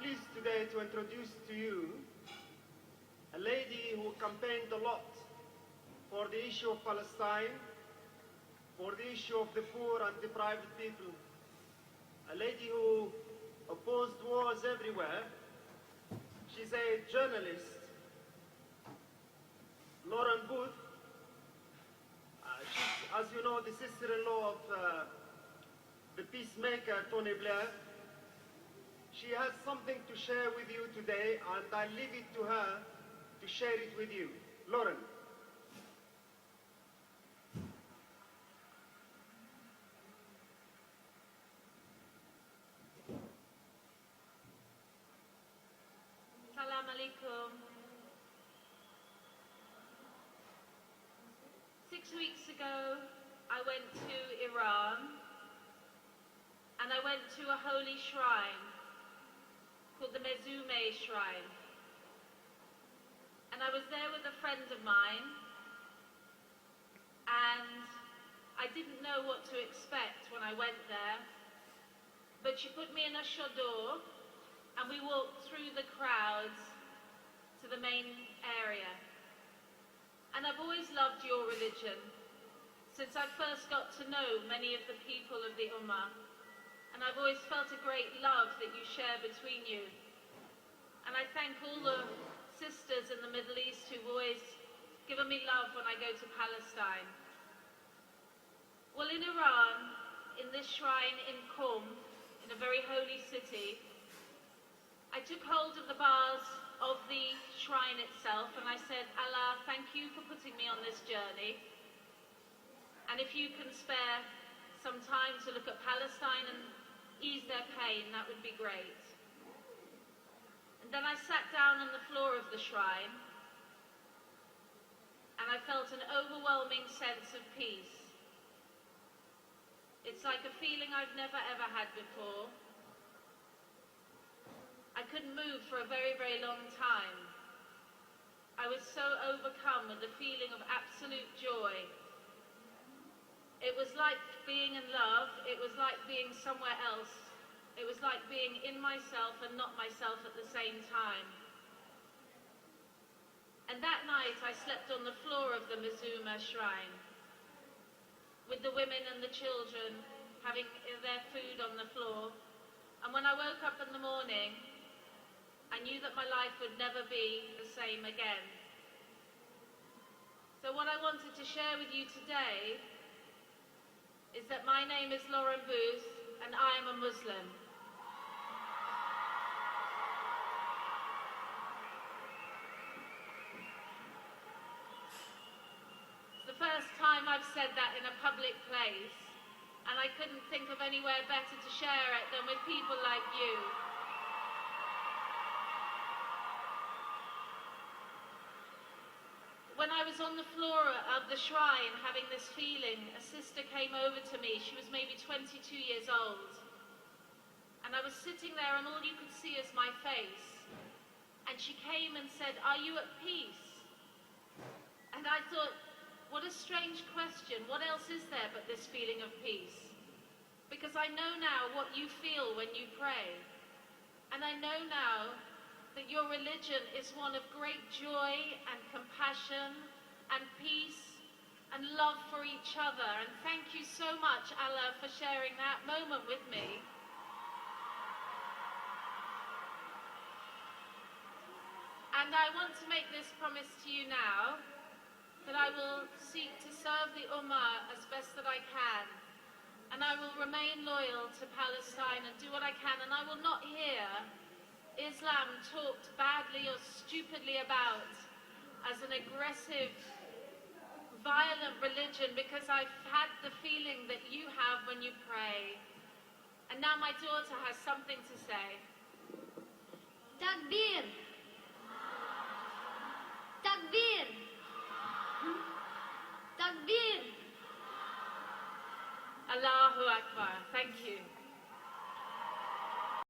pleased today to introduce to you a lady who campaigned a lot for the issue of Palestine, for the issue of the poor and deprived people, a lady who opposed wars everywhere. She's a journalist, Lauren Booth. She's, as you know, the sister-in-law of the peacemaker, Tony Blir. She has something to share with you today, and I leave it to her to share it with you. Lauren. Salam alaikum. 6 weeks ago, I went to Iran, and I went to a holy shrine called the Mezume Shrine. And I was there with a friend of mine, and I didn't know what to expect when I went there, but she put me in a chador, and we walked through the crowds to the main area. And I've always loved your religion, since I first got to know many of the people of the Ummah. And I've always felt a great love that you share between you. And I thank all the sisters in the Middle East who've always given me love when I go to Palestine. Well, in Iran, in this shrine in Qom, in a very holy city, I took hold of the bars of the shrine itself and I said, Allah, thank you for putting me on this journey. And if you can spare some time to look at Palestine and ease their pain, that would be great. And then I sat down on the floor of the shrine and I felt an overwhelming sense of peace. It's like a feeling I've never ever had before. I couldn't move for a very, very long time. I was so overcome with the feeling of absolute joy. It was like being in love. It was like being somewhere else. It was like being in myself and not myself at the same time. And that night I slept on the floor of the Mezume shrine, with the women and the children having their food on the floor. And when I woke up in the morning, I knew that my life would never be the same again. So what I wanted to share with you today is that my name is Lauren Booth and I am a Muslim. It's the first time I've said that in a public place, and I couldn't think of anywhere better to share it than with people like you. When I was on the floor of the shrine having this feeling, a sister came over to me. She was maybe 22 years old. And I was sitting there and all you could see is my face. And she came and said, "Are you at peace?" And I thought, what a strange question. What else is there but this feeling of peace? Because I know now what you feel when you pray. And I know now that your religion is one of great joy and compassion and peace and love for each other. And thank you so much, Allah, for sharing that moment with me. And I want to make this promise to you now, that I will seek to serve the Ummah as best that I can. And I will remain loyal to Palestine and do what I can. And I will not hear Islam talked badly or stupidly about as an aggressive, violent religion, because I've had the feeling that you have when you pray. And now my daughter has something to say. Takbir! Takbir! Takbir! Allahu Akbar. Thank you.